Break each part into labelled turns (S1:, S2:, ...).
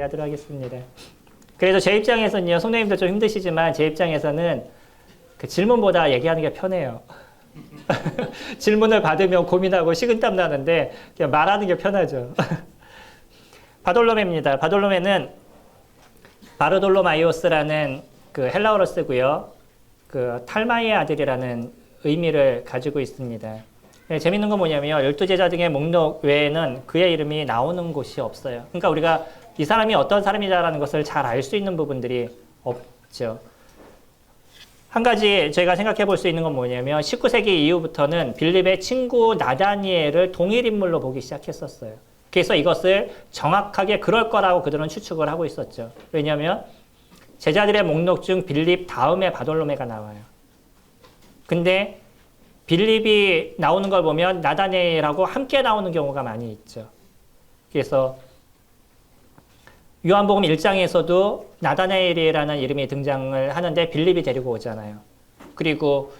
S1: 하도록 하겠습니다. 그래도 제 입장에서는요, 성도님들 좀 힘드시지만 제 입장에서는 그 질문보다 얘기하는 게 편해요. 질문을 받으면 고민하고 식은땀 나는데 그냥 말하는 게 편하죠. 바돌로메입니다. 바돌로메는 바르돌로마이오스라는 그 헬라어를 쓰고요. 그 탈마의 아들이라는 의미를 가지고 있습니다. 네, 재밌는 건 뭐냐면 12제자 등의 목록 외에는 그의 이름이 나오는 곳이 없어요. 그러니까 우리가 이 사람이 어떤 사람이다라는 것을 잘 알 수 있는 부분들이 없죠. 한 가지 저희가 생각해 볼 수 있는 건 뭐냐면 19세기 이후부터는 빌립의 친구 나다니엘을 동일 인물로 보기 시작했었어요. 그래서 이것을 정확하게 그럴 거라고 그들은 추측을 하고 있었죠. 왜냐하면 제자들의 목록 중 빌립 다음에 바돌로메가 나와요. 근데 빌립이 나오는 걸 보면 나다니엘하고 함께 나오는 경우가 많이 있죠. 그래서 요한복음 1장에서도 나다나엘이라는 이름이 등장을 하는데 빌립이 데리고 오잖아요. 그리고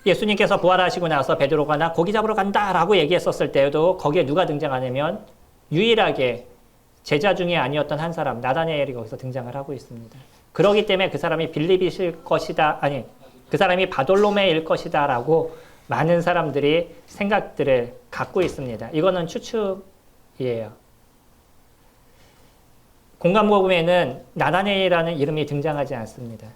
S1: 예수님께서 부활하시고 나서 베드로가 나 고기 잡으러 간다라고 얘기했었을 때에도 거기에 누가 등장하냐면 유일하게 제자 중에 아니었던 한 사람 나다나엘이 거기서 등장을 하고 있습니다. 그렇기 때문에 그 사람이 빌립이실 것이다. 아니 그 사람이 바돌로메일 것이다 라고 많은 사람들이 생각들을 갖고 있습니다. 이거는 추측이에요. 공간복음에는 나다네일이라는 이름이 등장하지 않습니다.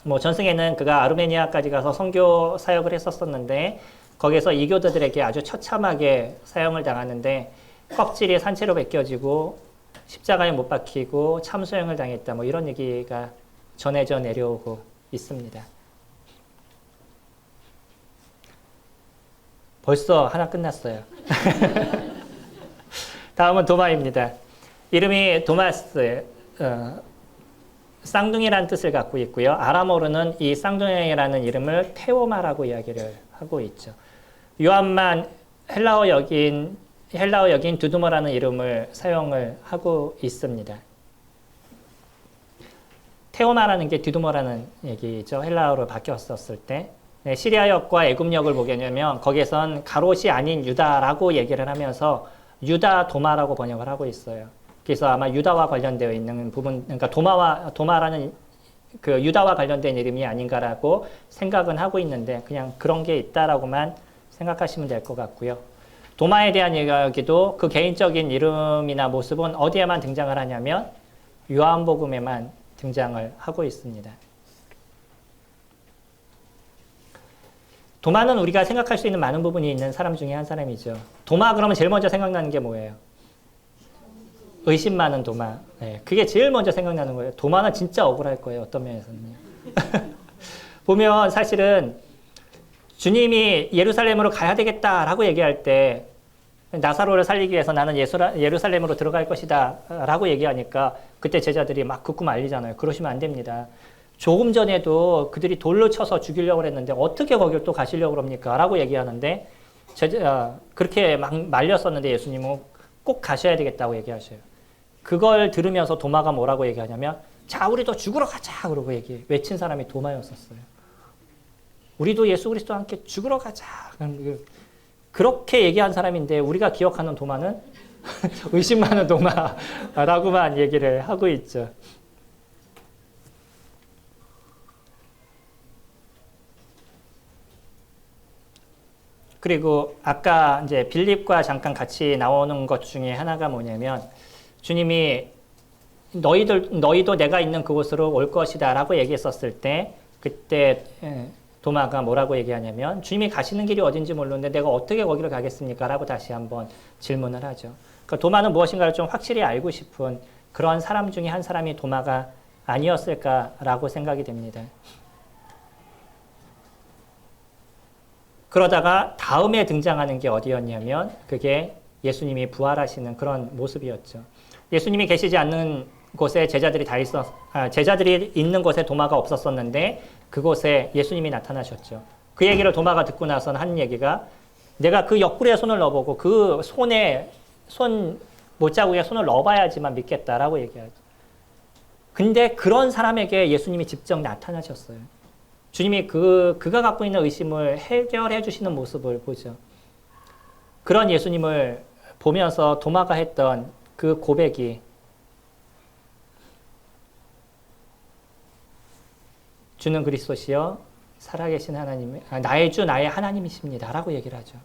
S1: 뭐 전승에는 그가 아르메니아까지 가서 선교 사역을 했었었는데 거기서 이교도들에게 아주 처참하게 사형을 당하는데 껍질이 산채로 벗겨지고 십자가에 못 박히고 참수형을 당했다. 뭐 이런 얘기가 전해져 내려오고 있습니다. 벌써 하나 끝났어요. 다음은 도마입니다. 이름이 도마스, 쌍둥이라는 뜻을 갖고 있고요. 아람어로는 이 쌍둥이라는 이름을 테오마라고 이야기를 하고 있죠. 요한만 헬라어 여긴 두두머라는 이름을 사용을 하고 있습니다. 테오마라는 게 두두머라는 얘기죠. 헬라어로 바뀌었었을 때. 네, 시리아역과 애굽역을 보게 되면 거기에선 가롯이 아닌 유다라고 얘기를 하면서 유다 도마라고 번역을 하고 있어요. 그래서 아마 유다와 관련되어 있는 부분, 그러니까 도마라는 그 유다와 관련된 이름이 아닌가라고 생각은 하고 있는데 그냥 그런 게 있다라고만 생각하시면 될 것 같고요. 도마에 대한 이야기도 그 개인적인 이름이나 모습은 어디에만 등장을 하냐면 요한복음에만 등장을 하고 있습니다. 도마는 우리가 생각할 수 있는 많은 부분이 있는 사람 중에 한 사람이죠. 도마 그러면 제일 먼저 생각나는 게 뭐예요? 의심 많은 도마. 네, 그게 제일 먼저 생각나는 거예요. 도마는 진짜 억울할 거예요. 어떤 면에서는요. 보면 사실은 주님이 예루살렘으로 가야 되겠다라고 얘기할 때 나사로를 살리기 위해서 나는 예루살렘으로 들어갈 것이다 라고 얘기하니까 그때 제자들이 막 그 꿈 알리잖아요. 그러시면 안 됩니다. 조금 전에도 그들이 돌로 쳐서 죽이려고 했는데 어떻게 거기를 또 가시려고 그럽니까? 라고 얘기하는데 그렇게 막 말렸었는데 예수님은 꼭 가셔야 되겠다고 얘기하셔요. 그걸 들으면서 도마가 뭐라고 얘기하냐면 자 우리도 죽으러 가자 그러고 외친 사람이 도마였었어요. 우리도 예수 그리스도와 함께 죽으러 가자. 그렇게 얘기한 사람인데 우리가 기억하는 도마는 의심 많은 도마라고만 얘기를 하고 있죠. 그리고 아까 이제 빌립과 잠깐 같이 나오는 것 중에 하나가 뭐냐면 주님이 너희도 내가 있는 그곳으로 올 것이다 라고 얘기했었을 때 그때 도마가 뭐라고 얘기하냐면 주님이 가시는 길이 어딘지 모르는데 내가 어떻게 거기를 가겠습니까? 라고 다시 한번 질문을 하죠. 그러니까 도마는 무엇인가를 좀 확실히 알고 싶은 그런 사람 중에 한 사람이 도마가 아니었을까라고 생각이 됩니다. 그러다가 다음에 등장하는 게 어디였냐면 그게 예수님이 부활하시는 그런 모습이었죠. 예수님이 계시지 않는 곳에 제자들이 있는 곳에 도마가 없었었는데 그곳에 예수님이 나타나셨죠. 그 얘기를 도마가 듣고 나서는 한 얘기가 내가 그 옆구리에 손을 넣어보고 그 못자국에 손을 넣어봐야지만 믿겠다라고 얘기하죠. 근데 그런 사람에게 예수님이 직접 나타나셨어요. 주님이 그가 갖고 있는 의심을 해결해 주시는 모습을 보죠. 그런 예수님을 보면서 도마가 했던 그 고백이 주는 그리스도시여 살아계신 하나님, 나의 주 나의 하나님이십니다 라고 얘기를 하죠.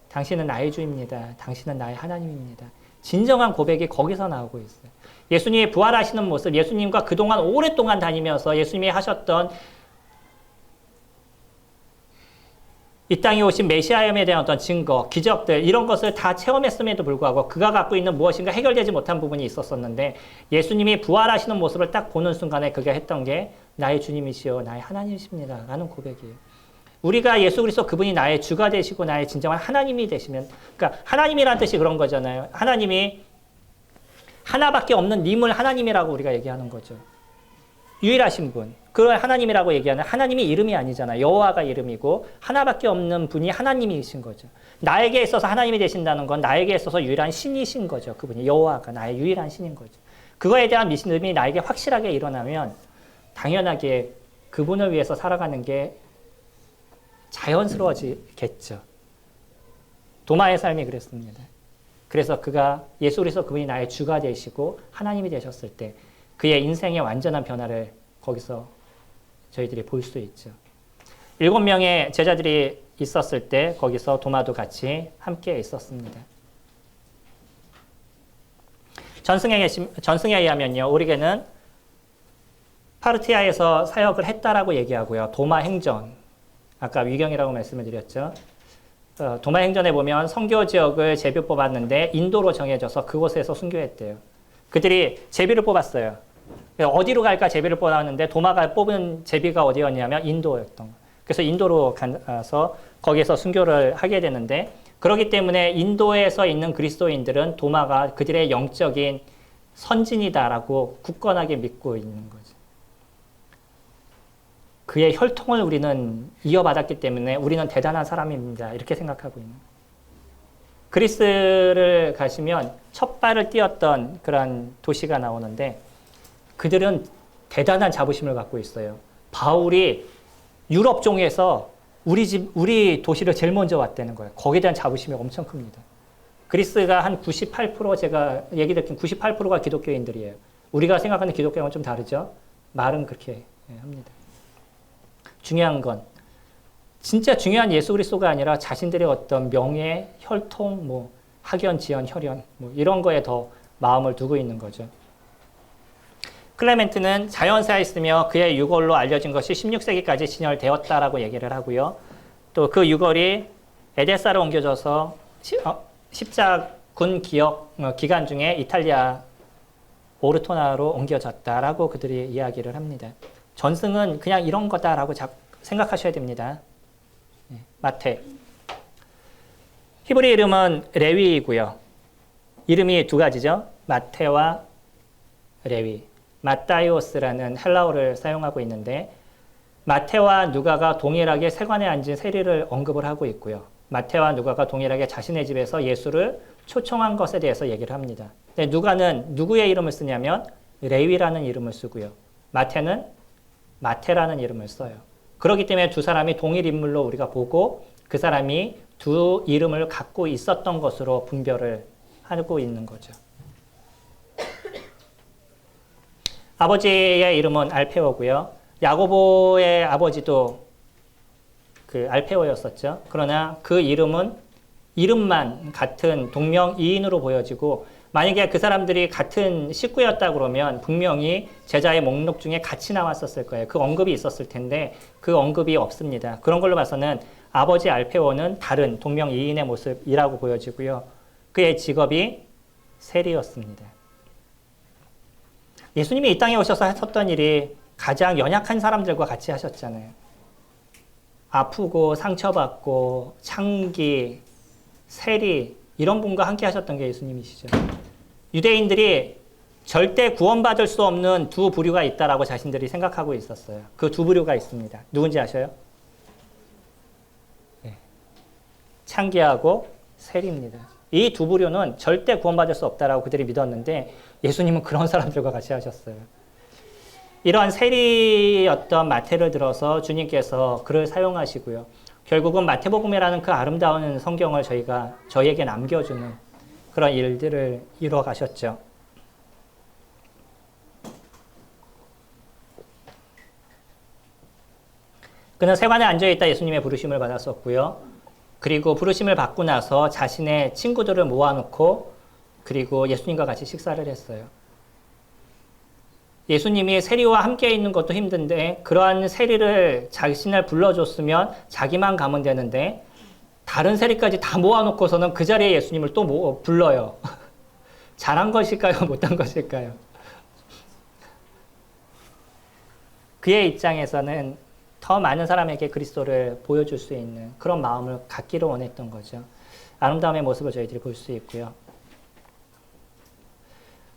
S1: 당신은 나의 주입니다. 당신은 나의 하나님입니다. 진정한 고백이 거기서 나오고 있어요. 예수님이 부활하시는 모습, 예수님과 그동안 오랫동안 다니면서 예수님이 하셨던 이 땅에 오신 메시아임에 대한 어떤 증거, 기적들 이런 것을 다 체험했음에도 불구하고 그가 갖고 있는 무엇인가 해결되지 못한 부분이 있었었는데 예수님이 부활하시는 모습을 딱 보는 순간에 그가 했던 게 나의 주님이시여 나의 하나님이십니다 라는 고백이에요. 우리가 예수 그리스도 그분이 나의 주가 되시고 나의 진정한 하나님이 되시면, 그러니까 하나님이라는 뜻이 그런 거잖아요. 하나님이 하나밖에 없는 님을 하나님이라고 우리가 얘기하는 거죠. 유일하신 분, 그걸 하나님이라고 얘기하는, 하나님이 이름이 아니잖아요. 여호와가 이름이고 하나밖에 없는 분이 하나님이신 거죠. 나에게 있어서 하나님이 되신다는 건 나에게 있어서 유일한 신이신 거죠. 그분이 여호와가 나의 유일한 신인 거죠. 그거에 대한 믿음이 나에게 확실하게 일어나면 당연하게 그분을 위해서 살아가는 게 자연스러워지겠죠. 도마의 삶이 그랬습니다. 그래서 그가 예수 그리스도 그분이 나의 주가 되시고 하나님이 되셨을 때 그의 인생의 완전한 변화를 거기서 저희들이 볼 수 있죠. 7명의 제자들이 있었을 때 거기서 도마도 같이 함께 있었습니다. 전승에 의하면요, 오리게는 파르티아에서 사역을 했다라고 얘기하고요. 도마 행전, 아까 위경이라고 말씀을 드렸죠. 도마 행전에 보면 선교 지역을 제비 뽑았는데 인도로 정해져서 그곳에서 순교했대요. 그들이 제비를 뽑았어요. 어디로 갈까 제비를 뽑았는데 도마가 뽑은 제비가 어디였냐면 인도였던 거예요. 그래서 인도로 가서 거기에서 순교를 하게 되는데, 그렇기 때문에 인도에서 있는 그리스도인들은 도마가 그들의 영적인 선진이다라고 굳건하게 믿고 있는 거죠. 그의 혈통을 우리는 이어받았기 때문에 우리는 대단한 사람입니다. 이렇게 생각하고 있는 거예요. 그리스를 가시면 첫 발을 띄었던 그런 도시가 나오는데 그들은 대단한 자부심을 갖고 있어요. 바울이 유럽 종에서 우리 도시를 제일 먼저 왔다는 거예요. 거기에 대한 자부심이 엄청 큽니다. 그리스가 한 98%, 제가 얘기 듣긴 98%가 기독교인들이에요. 우리가 생각하는 기독교는 좀 다르죠? 말은 그렇게 합니다. 중요한 건 진짜 중요한 예수 그리스도가 아니라 자신들의 어떤 명예, 혈통, 학연, 지연, 혈연 이런 거에 더 마음을 두고 있는 거죠. 클레멘트는 자연사였으며 그의 유골로 알려진 것이 16세기까지 진열되었다라고 얘기를 하고요. 또 그 유골이 에데사로 옮겨져서 십자군 기간 중에 이탈리아 오르토나로 옮겨졌다라고 그들이 이야기를 합니다. 전승은 그냥 이런 거다라고 생각하셔야 됩니다. 마태. 히브리 이름은 레위이고요. 이름이 두 가지죠. 마테와 레위. 마타이오스라는 헬라어를 사용하고 있는데 마테와 누가가 동일하게 세관에 앉은 세리를 언급을 하고 있고요. 마테와 누가가 동일하게 자신의 집에서 예수를 초청한 것에 대해서 얘기를 합니다. 근데 누가는 누구의 이름을 쓰냐면 레위라는 이름을 쓰고요. 마테는 마테라는 이름을 써요. 그렇기 때문에 두 사람이 동일 인물로 우리가 보고 그 사람이 두 이름을 갖고 있었던 것으로 분별을 하고 있는 거죠. 아버지의 이름은 알페오고요. 야고보의 아버지도 그 알페오였었죠. 그러나 그 이름만 같은 동명이인으로 보여지고, 만약에 그 사람들이 같은 식구였다 그러면 분명히 제자의 목록 중에 같이 나왔었을 거예요. 그 언급이 있었을 텐데 그 언급이 없습니다. 그런 걸로 봐서는 아버지 알페오는 다른 동명이인의 모습이라고 보여지고요. 그의 직업이 세리였습니다. 예수님이 이 땅에 오셔서 하셨던 일이 가장 연약한 사람들과 같이 하셨잖아요. 아프고 상처받고 창기, 세리 이런 분과 함께 하셨던 게 예수님이시죠. 유대인들이 절대 구원받을 수 없는 두 부류가 있다라고 자신들이 생각하고 있었어요. 그 두 부류가 있습니다. 누군지 아셔요? 네. 창기하고 세리입니다. 이 두 부류는 절대 구원받을 수 없다라고 그들이 믿었는데 예수님은 그런 사람들과 같이 하셨어요. 이러한 세리였던 마태를 들어서 주님께서 그를 사용하시고요. 결국은 마태복음이라는 그 아름다운 성경을 저희에게 남겨주는 그런 일들을 이루어 가셨죠. 그는 세관에 앉아있다 예수님의 부르심을 받았었고요. 그리고 부르심을 받고 나서 자신의 친구들을 모아놓고 그리고 예수님과 같이 식사를 했어요. 예수님이 세리와 함께 있는 것도 힘든데 그러한 세리를 자신을 불러줬으면 자기만 가면 되는데 다른 세리까지 다 모아놓고서는 그 자리에 예수님을 또 불러요. 잘한 것일까요? 못한 것일까요? 그의 입장에서는 더 많은 사람에게 그리스도를 보여줄 수 있는 그런 마음을 갖기를 원했던 거죠. 아름다움의 모습을 저희들이 볼 수 있고요.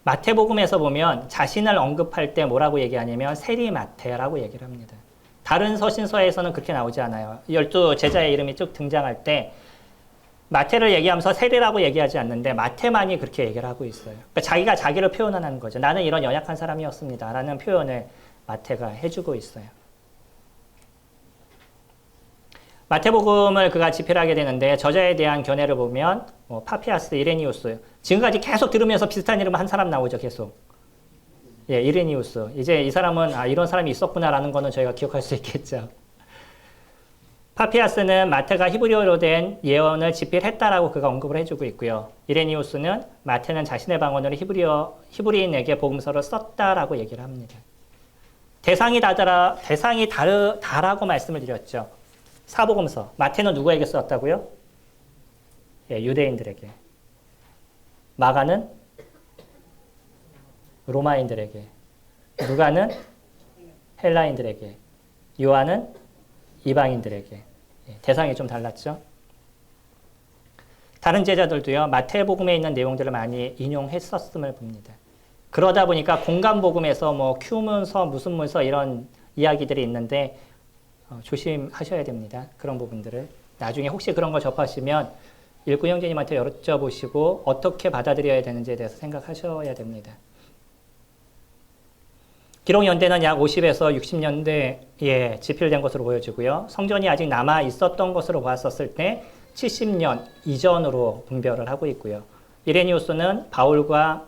S1: 마태복음에서 보면 자신을 언급할 때 뭐라고 얘기하냐면 세리마태라고 얘기를 합니다. 다른 서신서에서는 그렇게 나오지 않아요. 12 제자의 이름이 쭉 등장할 때 마태를 얘기하면서 세리라고 얘기하지 않는데 마태만이 그렇게 얘기를 하고 있어요. 그러니까 자기가 자기를 표현하는 거죠. 나는 이런 연약한 사람이었습니다. 라는 표현을 마태가 해주고 있어요. 마태복음을 그가 집필하게 되는데 저자에 대한 견해를 보면 파피아스, 이레니우스 지금까지 계속 들으면서 비슷한 이름 한 사람 나오죠. 계속. 예, 이레니우스. 이제 이 사람은 이런 사람이 있었구나라는 거는 저희가 기억할 수 있겠죠. 파피아스는 마태가 히브리어로 된 예언을 집필했다라고 그가 언급을 해주고 있고요. 이레니우스는 마태는 자신의 방언으로 히브리인에게 복음서를 썼다라고 얘기를 합니다. 대상이 다르다라고 말씀을 드렸죠. 사복음서. 마태는 누구에게 썼다고요? 예, 유대인들에게. 마가는 로마인들에게. 누가는 헬라인들에게. 요한은 이방인들에게. 예, 대상이 좀 달랐죠. 다른 제자들도요. 마태복음에 있는 내용들을 많이 인용했었음을 봅니다. 그러다 보니까 공간복음에서 큐문서, 무슨 문서 이런 이야기들이 있는데 조심하셔야 됩니다. 그런 부분들을. 나중에 혹시 그런 걸 접하시면 일구 형제님한테 여쭤보시고 어떻게 받아들여야 되는지에 대해서 생각하셔야 됩니다. 기록 연대는 약 50에서 60년대에 집필된 것으로 보여지고요. 성전이 아직 남아 있었던 것으로 보았었을 때 70년 이전으로 분별을 하고 있고요. 이레니우스는 바울과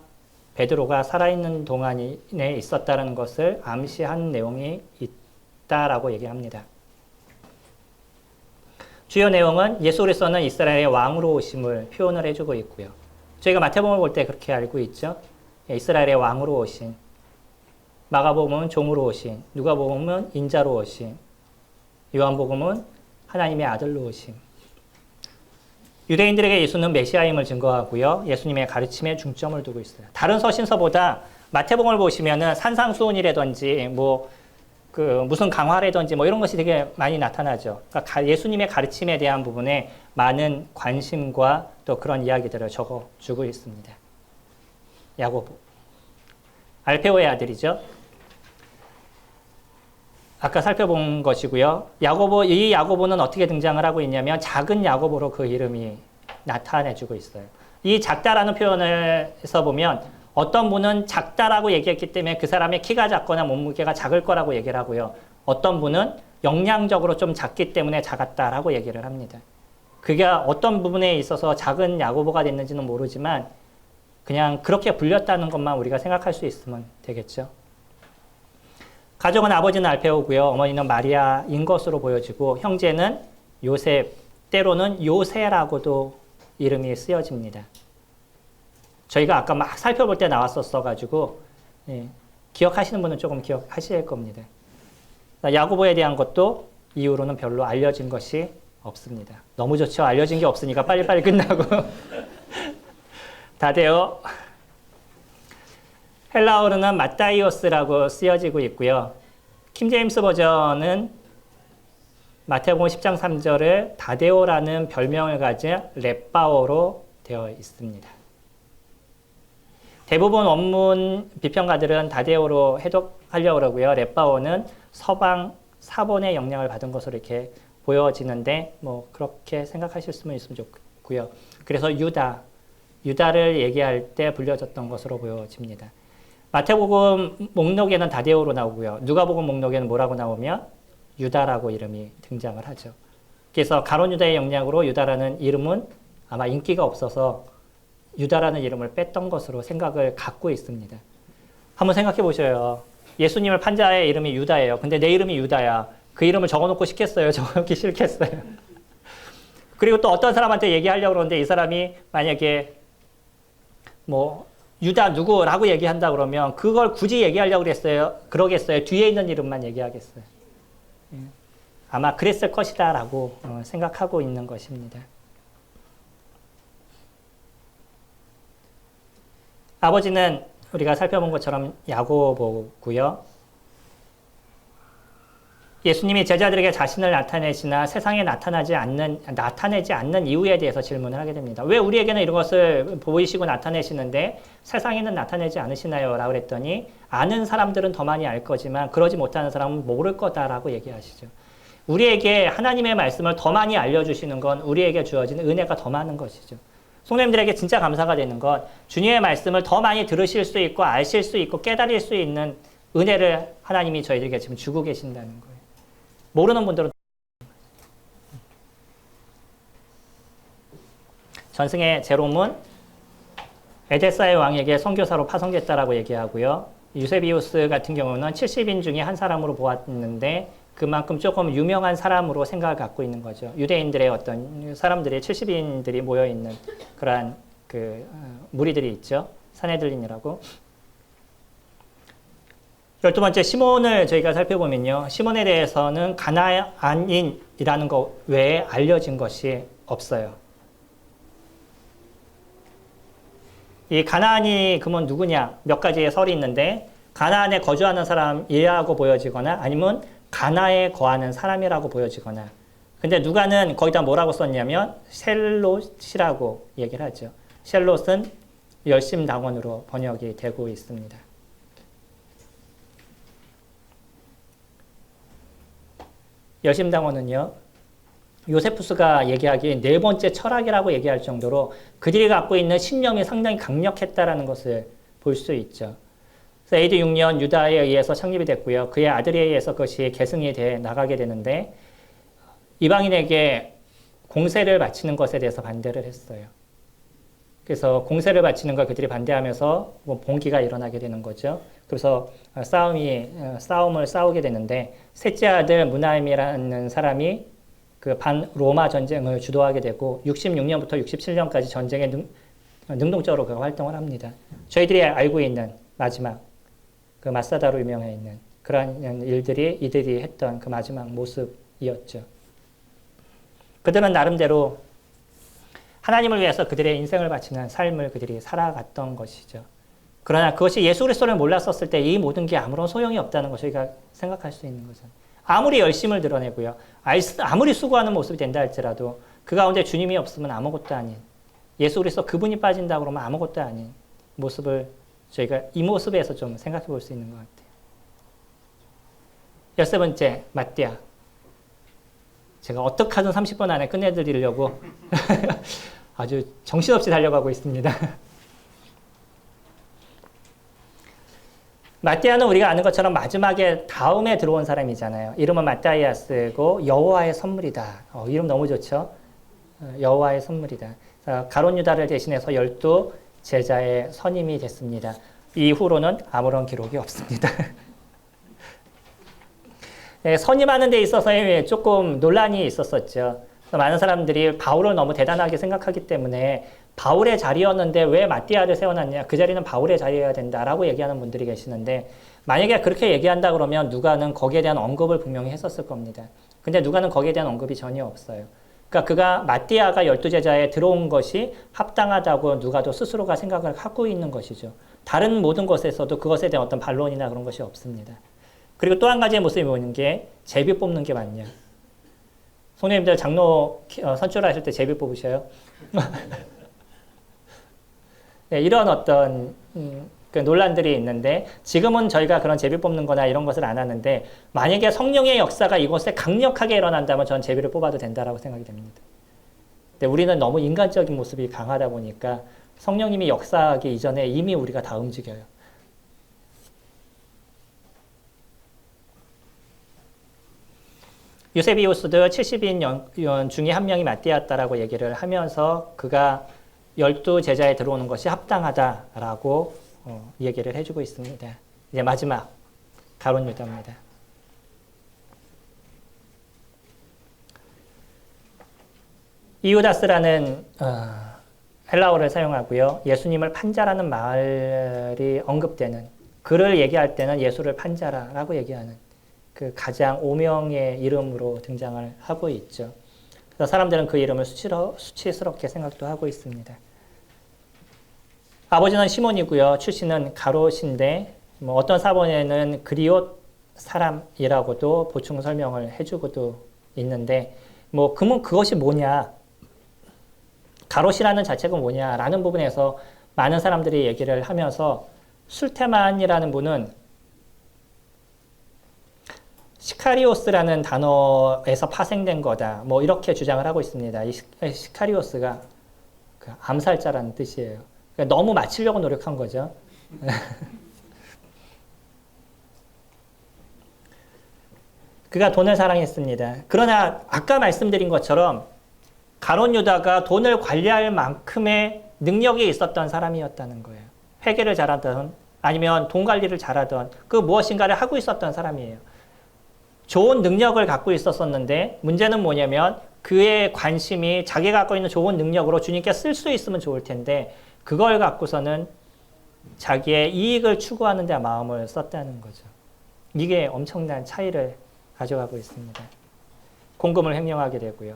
S1: 베드로가 살아있는 동안에 있었다는 것을 암시한 내용이 있다라고 얘기합니다. 주요 내용은 예수 그리스도는 이스라엘의 왕으로 오심을 표현을 해주고 있고요. 저희가 마태복음을 볼 때 그렇게 알고 있죠. 이스라엘의 왕으로 오신, 마가복음은 종으로 오신, 누가복음은 인자로 오신, 요한복음은 하나님의 아들로 오신. 유대인들에게 예수는 메시아임을 증거하고요. 예수님의 가르침에 중점을 두고 있어요. 다른 서신서보다 마태복음을 보시면은 산상수훈이라든지 무슨 강화라든지 이런 것이 되게 많이 나타나죠. 그러니까 예수님의 가르침에 대한 부분에 많은 관심과 또 그런 이야기들을 적어주고 있습니다. 야고보. 알페오의 아들이죠. 아까 살펴본 것이고요. 이 야고보는 어떻게 등장을 하고 있냐면 작은 야고보로 그 이름이 나타내주고 있어요. 이 작다라는 표현에서 보면 어떤 분은 작다라고 얘기했기 때문에 그 사람의 키가 작거나 몸무게가 작을 거라고 얘기를 하고요. 어떤 분은 영양적으로 좀 작기 때문에 작았다라고 얘기를 합니다. 그게 어떤 부분에 있어서 작은 야고보가 됐는지는 모르지만 그냥 그렇게 불렸다는 것만 우리가 생각할 수 있으면 되겠죠. 가족은 아버지는 알페오고요. 어머니는 마리아인 것으로 보여지고 형제는 요셉, 때로는 요세라고도 이름이 쓰여집니다. 저희가 아까 막 살펴볼 때 나왔었어가지고 기억하시는 분은 조금 기억하실 겁니다. 야고보에 대한 것도 이후로는 별로 알려진 것이 없습니다. 너무 좋죠. 알려진 게 없으니까 빨리빨리 끝나고. 다데오. 헬라어로는 마타이오스라고 쓰여지고 있고요. 킹제임스 버전은 마태복음 10장 3절을 다데오라는 별명을 가진 렛바오로 되어 있습니다. 대부분 원문 비평가들은 다데오로 해독하려고 그러고요. 렛바오는 서방 사본의 영향을 받은 것으로 이렇게 보여지는데 그렇게 생각하실 수는 있으면 좋고요. 그래서 유다를 얘기할 때 불려졌던 것으로 보여집니다. 마태복음 목록에는 다데오로 나오고요. 누가복음 목록에는 뭐라고 나오면 유다라고 이름이 등장을 하죠. 그래서 가룟 유다의 영향으로 유다라는 이름은 아마 인기가 없어서 유다라는 이름을 뺐던 것으로 생각을 갖고 있습니다. 한번 생각해 보셔요. 예수님을 판 자의 이름이 유다예요. 근데 내 이름이 유다야. 그 이름을 적어놓고 싶겠어요? 적어놓기 싫겠어요? 그리고 또 어떤 사람한테 얘기하려고 그러는데 이 사람이 만약에 뭐 유다 누구라고 얘기한다 그러면 그걸 굳이 얘기하려고 그러겠어요? 뒤에 있는 이름만 얘기하겠어요? 아마 그랬을 것이다 라고 생각하고 있는 것입니다. 아버지는 우리가 살펴본 것처럼 야고보고요. 예수님이 제자들에게 자신을 나타내시나 세상에 나타내지 않는 이유에 대해서 질문을 하게 됩니다. 왜 우리에게는 이런 것을 보이시고 나타내시는데 세상에는 나타내지 않으시나요? 라고 그랬더니 아는 사람들은 더 많이 알 거지만 그러지 못하는 사람은 모를 거다라고 얘기하시죠. 우리에게 하나님의 말씀을 더 많이 알려주시는 건 우리에게 주어진 은혜가 더 많은 것이죠. 성도님들에게 진짜 감사가 되는 건 주님의 말씀을 더 많이 들으실 수 있고 아실 수 있고 깨달을 수 있는 은혜를 하나님이 저희들에게 지금 주고 계신다는 거예요. 모르는 분들은 전승의 제롬은 에데사의 왕에게 선교사로 파송됐다라고 얘기하고요. 유세비우스 같은 경우는 70인 중에 한 사람으로 보았는데 그만큼 조금 유명한 사람으로 생각을 갖고 있는 거죠. 유대인들의 어떤 사람들이 70인들이 모여있는 그러한 무리들이 있죠. 사내들린이라고. 12번째 시몬을 저희가 살펴보면요. 시몬에 대해서는 가나안인이라는 것 외에 알려진 것이 없어요. 이 가나안이 그러면 누구냐? 몇 가지의 설이 있는데 가나안에 거주하는 사람이라고 보여지거나 아니면 가나에 거하는 사람이라고 보여지거나 근데 누가는 거기다 뭐라고 썼냐면 셀롯이라고 얘기를 하죠. 셀롯은 열심당원으로 번역이 되고 있습니다. 열심당원은요. 요세푸스가 얘기하기에 네 번째 철학이라고 얘기할 정도로 그들이 갖고 있는 신념이 상당히 강력했다라는 것을 볼 수 있죠. 그래서 AD 6년 유다에 의해서 창립이 됐고요. 그의 아들에 의해서 그것이 계승이 돼 나가게 되는데 이방인에게 공세를 바치는 것에 대해서 반대를 했어요. 그래서 공세를 바치는 걸 그들이 반대하면서 봉기가 일어나게 되는 거죠. 그래서 싸움을 싸우게 되는데 셋째 아들 무나임이라는 사람이 그 반로마 전쟁을 주도하게 되고 66년부터 67년까지 전쟁에 능동적으로 그 활동을 합니다. 저희들이 알고 있는 마지막 그 마사다로 유명해 있는 그러한 일들이 이들이 했던 그 마지막 모습이었죠. 그들은 나름대로 하나님을 위해서 그들의 인생을 바치는 삶을 그들이 살아갔던 것이죠. 그러나 그것이 예수 그리스도를 몰랐었을 때 이 모든 게 아무런 소용이 없다는 것을 저희가 생각할 수 있는 거죠. 아무리 열심을 드러내고요. 아무리 수고하는 모습이 된다 할지라도 그 가운데 주님이 없으면 아무것도 아닌 예수 그리스도 그분이 빠진다 그러면 아무것도 아닌 모습을 저희가 이 모습에서 좀 생각해 볼 수 있는 것 같아요. 13번째 마띠아. 제가 어떻게 하든 30분 안에 끝내드리려고 아주 정신없이 달려가고 있습니다. 마띠아는 우리가 아는 것처럼 마지막에 다음에 들어온 사람이잖아요. 이름은 마따이아스고 여호와의 선물이다. 이름 너무 좋죠? 여호와의 선물이다. 가룟 유다를 대신해서 12 제자의 선임이 됐습니다. 이후로는 아무런 기록이 없습니다. 선임하는 데 있어서 조금 논란이 있었었죠. 많은 사람들이 바울을 너무 대단하게 생각하기 때문에 바울의 자리였는데 왜 마띠아를 세워놨냐. 그 자리는 바울의 자리여야 된다라고 얘기하는 분들이 계시는데 만약에 그렇게 얘기한다 그러면 누가는 거기에 대한 언급을 분명히 했었을 겁니다. 근데 누가는 거기에 대한 언급이 전혀 없어요. 그러니까 마띠아가 12제자에 들어온 것이 합당하다고 누가도 스스로가 생각을 하고 있는 것이죠. 다른 모든 것에서도 그것에 대한 어떤 반론이나 그런 것이 없습니다. 그리고 또 한 가지의 모습이 보이는 게 제비 뽑는 게 맞냐. 성도님들 장로 선출하실 때 제비 뽑으셔요? 네, 이런 어떤 그 논란들이 있는데 지금은 저희가 그런 제비 뽑는 거나 이런 것을 안 하는데 만약에 성령의 역사가 이곳에 강력하게 일어난다면 전 제비를 뽑아도 된다라고 생각이 됩니다. 근데 우리는 너무 인간적인 모습이 강하다 보니까 성령님이 역사하기 이전에 이미 우리가 다 움직여요. 유세비우스도 70인 중에 한 명이 맞대었다라고 얘기를 하면서 그가 12제자에 들어오는 것이 합당하다라고 얘기를 해주고 있습니다. 이제 마지막 가룟 유다입니다. 이우다스라는 헬라어를 사용하고요. 예수님을 판자라는 말이 언급되는, 그를 얘기할 때는 예수를 판자라고 얘기하는 그 가장 오명의 이름으로 등장을 하고 있죠. 그래서 사람들은 그 이름을 수치스럽게 생각도 하고 있습니다. 아버지는 시몬이고요. 출신은 가롯인데 어떤 사본에는 그리옷 사람이라고도 보충 설명을 해주고도 있는데 그러면 그것이 뭐냐, 가롯이라는 자체가 뭐냐라는 부분에서 많은 사람들이 얘기를 하면서 술테만이라는 분은 시카리오스라는 단어에서 파생된 거다, 이렇게 주장을 하고 있습니다. 이 시카리오스가 그 암살자라는 뜻이에요. 그러니까 너무 맞추려고 노력한 거죠. 그가 돈을 사랑했습니다. 그러나 아까 말씀드린 것처럼 가롯 유다가 돈을 관리할 만큼의 능력이 있었던 사람이었다는 거예요. 회계를 잘하던 아니면 돈 관리를 잘하던 그 무엇인가를 하고 있었던 사람이에요. 좋은 능력을 갖고 있었었는데 문제는 뭐냐면 그의 관심이 자기가 갖고 있는 좋은 능력으로 주님께 쓸 수 있으면 좋을 텐데 그걸 갖고서는 자기의 이익을 추구하는 데 마음을 썼다는 거죠. 이게 엄청난 차이를 가져가고 있습니다. 공금을 횡령하게 되고요.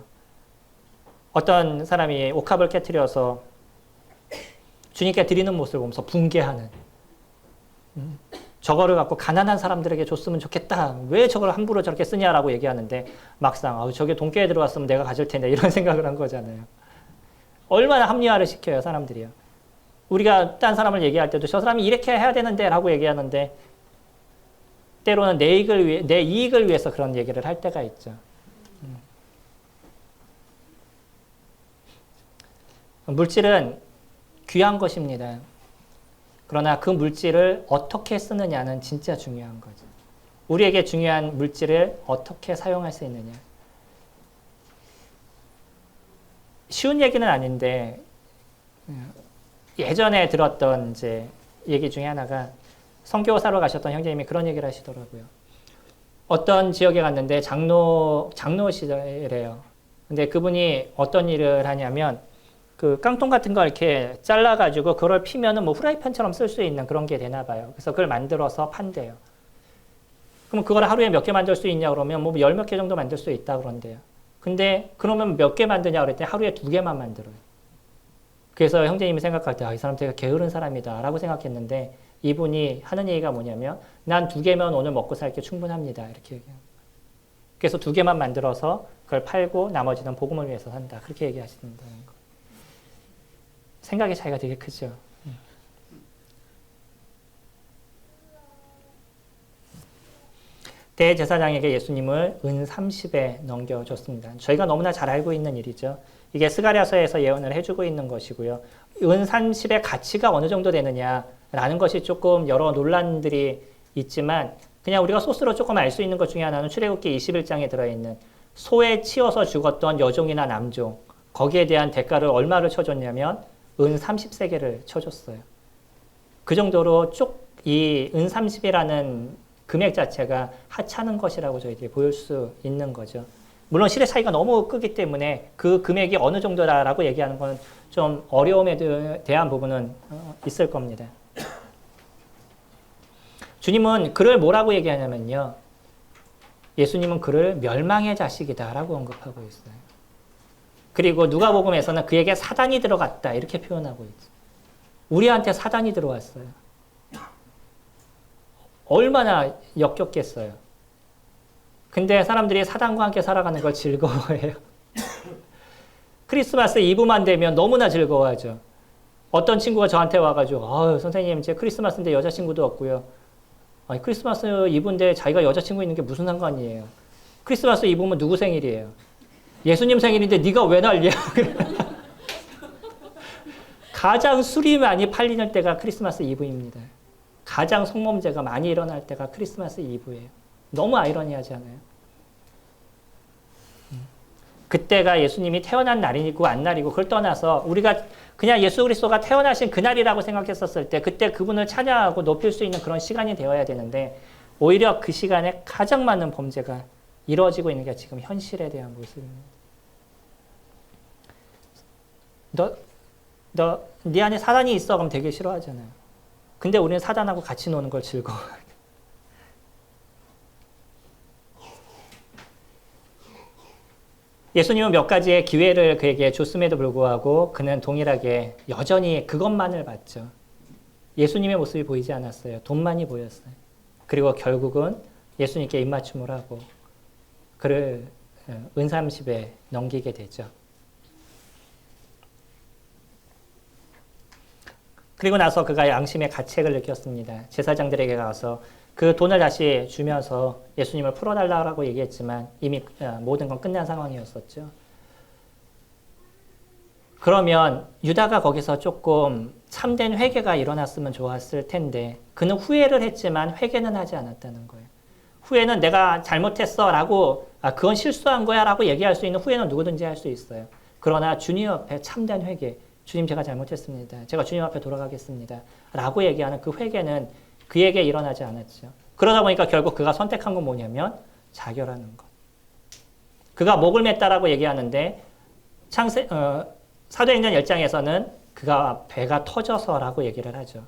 S1: 어떤 사람이 옥합을 깨트려서 주님께 드리는 모습을 보면서 붕괴하는, 저거를 갖고 가난한 사람들에게 줬으면 좋겠다, 왜 저걸 함부로 저렇게 쓰냐라고 얘기하는데 막상 저게 돈깨에 들어왔으면 내가 가질 텐데 이런 생각을 한 거잖아요. 얼마나 합리화를 시켜요, 사람들이요. 우리가 딴 사람을 얘기할 때도 저 사람이 이렇게 해야 되는데 라고 얘기하는데 때로는 내 이익을 위해서 그런 얘기를 할 때가 있죠. 물질은 귀한 것입니다. 그러나 그 물질을 어떻게 쓰느냐는 진짜 중요한 거죠. 우리에게 중요한 물질을 어떻게 사용할 수 있느냐. 쉬운 얘기는 아닌데 예전에 들었던 이제 얘기 중에 하나가 선교사로 가셨던 형제님이 그런 얘기를 하시더라고요. 어떤 지역에 갔는데 장로시래요. 근데 그분이 어떤 일을 하냐면 그 깡통 같은 거 이렇게 잘라가지고 그걸 피면은 후라이팬처럼 쓸 수 있는 그런 게 되나 봐요. 그래서 그걸 만들어서 판대요. 그럼 그걸 하루에 몇 개 만들 수 있냐 그러면 열 몇 개 정도 만들 수 있다 그런대요. 근데 그러면 몇 개 만드냐 그랬더니 하루에 2개만 만들어요. 그래서 형제님이 생각할 때 이 사람 되게 게으른 사람이다 라고 생각했는데 이분이 하는 얘기가 뭐냐면 난 2개면 오늘 먹고 살게 충분합니다. 이렇게 얘기해요. 그래서 2개만 만들어서 그걸 팔고 나머지는 복음을 위해서 산다. 그렇게 얘기하신다는 거. 생각의 차이가 되게 크죠. 대제사장에게 예수님을 은 30에 넘겨줬습니다. 저희가 너무나 잘 알고 있는 일이죠. 이게 스가랴서에서 예언을 해주고 있는 것이고요. 은 30의 가치가 어느 정도 되느냐라는 것이 조금 여러 논란들이 있지만 그냥 우리가 소스로 조금 알 수 있는 것 중에 하나는 출애굽기 21장에 들어있는 소에 치여서 죽었던 여종이나 남종, 거기에 대한 대가를 얼마를 쳐줬냐면 은 30세겔을 쳐줬어요. 그 정도로 이 은 30이라는 금액 자체가 하찮은 것이라고 저희들이 보일 수 있는 거죠. 물론 실의 차이가 너무 크기 때문에 그 금액이 어느 정도라고 얘기하는 건 좀 어려움에 대한 부분은 있을 겁니다. 주님은 그를 뭐라고 얘기하냐면요. 예수님은 그를 멸망의 자식이다라고 언급하고 있어요. 그리고 누가복음에서는 그에게 사단이 들어갔다 이렇게 표현하고 있죠. 우리한테 사단이 들어왔어요. 얼마나 역겹겠어요. 근데 사람들이 사단과 함께 살아가는 걸 즐거워해요. 크리스마스 이브만 되면 너무나 즐거워하죠. 어떤 친구가 저한테 와가지고 선생님 제 크리스마스인데 여자친구도 없고요. 아니, 크리스마스 이브인데 자기가 여자친구 있는 게 무슨 상관이에요. 크리스마스 이브면 누구 생일이에요? 예수님 생일인데 네가 왜 난리야? 가장 술이 많이 팔리는 때가 크리스마스 이브입니다. 가장 성범죄가 많이 일어날 때가 크리스마스 이브예요. 너무 아이러니하지 않아요? 그때가 예수님이 태어난 날이고 안 날이고 그걸 떠나서 우리가 그냥 예수 그리스도가 태어나신 그날이라고 생각했었을 때 그때 그분을 찬양하고 높일 수 있는 그런 시간이 되어야 되는데 오히려 그 시간에 가장 많은 범죄가 이루어지고 있는 게 지금 현실에 대한 모습입니다. 네 안에 사단이 있어 그럼 되게 싫어하잖아요. 근데 우리는 사단하고 같이 노는 걸 즐거워해요. 예수님은 몇 가지의 기회를 그에게 줬음에도 불구하고 그는 동일하게 여전히 그것만을 봤죠. 예수님의 모습이 보이지 않았어요. 돈만이 보였어요. 그리고 결국은 예수님께 입맞춤을 하고 그를 은삼십에 넘기게 되죠. 그리고 나서 그가 양심의 가책을 느꼈습니다. 제사장들에게 가서 그 돈을 다시 주면서 예수님을 풀어달라고 얘기했지만 이미 모든 건 끝난 상황이었었죠. 그러면 유다가 거기서 조금 참된 회개가 일어났으면 좋았을 텐데 그는 후회를 했지만 회개는 하지 않았다는 거예요. 후회는 내가 잘못했어 라고 그건 실수한 거야 라고 얘기할 수 있는 후회는 누구든지 할 수 있어요. 그러나 주님 앞에 참된 회개, 주님 제가 잘못했습니다. 제가 주님 앞에 돌아가겠습니다. 라고 얘기하는 그 회개는 그에게 일어나지 않았죠. 그러다 보니까 결국 그가 선택한 건 뭐냐면 자결하는 것. 그가 목을 맸다라고 얘기하는데 사도행전 10장에서는 그가 배가 터져서라고 얘기를 하죠.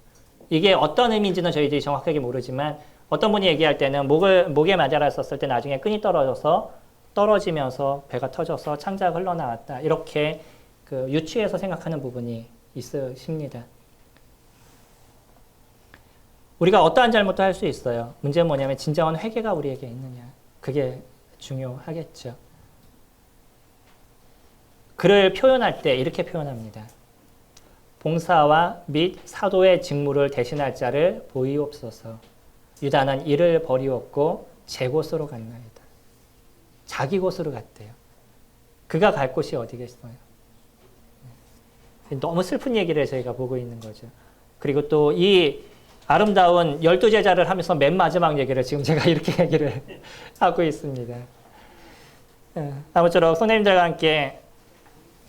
S1: 이게 어떤 의미인지는 저희들이 정확하게 모르지만 어떤 분이 얘기할 때는 목에 맞아라 썼을 때 나중에 끈이 떨어지면서 배가 터져서 창자가 흘러나왔다. 이렇게 그 유추해서 생각하는 부분이 있으십니다. 우리가 어떠한 잘못도 할 수 있어요. 문제는 뭐냐면 진정한 회개가 우리에게 있느냐. 그게 중요하겠죠. 그를 표현할 때 이렇게 표현합니다. 봉사와 및 사도의 직무를 대신할 자를 보이옵소서. 유다는 이를 버리었고 제 곳으로 갔나이다. 자기 곳으로 갔대요. 그가 갈 곳이 어디겠어요? 너무 슬픈 얘기를 저희가 보고 있는 거죠. 그리고 또 이 아름다운 12제자를 하면서 맨 마지막 얘기를 지금 제가 이렇게 얘기를 하고 있습니다. 아무쪼록 선생님들과 함께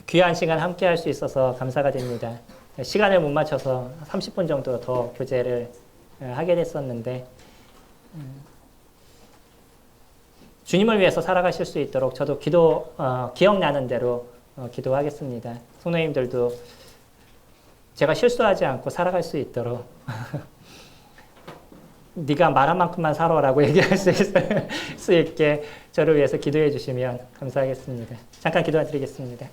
S1: 귀한 시간 함께 할 수 있어서 감사가 됩니다. 시간을 못 맞춰서 30분 정도 더 교제를 하게 됐었는데 주님을 위해서 살아가실 수 있도록 저도 기억나는 대로 기도하겠습니다. 성도님들도 제가 실수하지 않고 살아갈 수 있도록 네가 말한 만큼만 살아라고 얘기할 수 있게 저를 위해서 기도해 주시면 감사하겠습니다. 잠깐 기도드리겠습니다.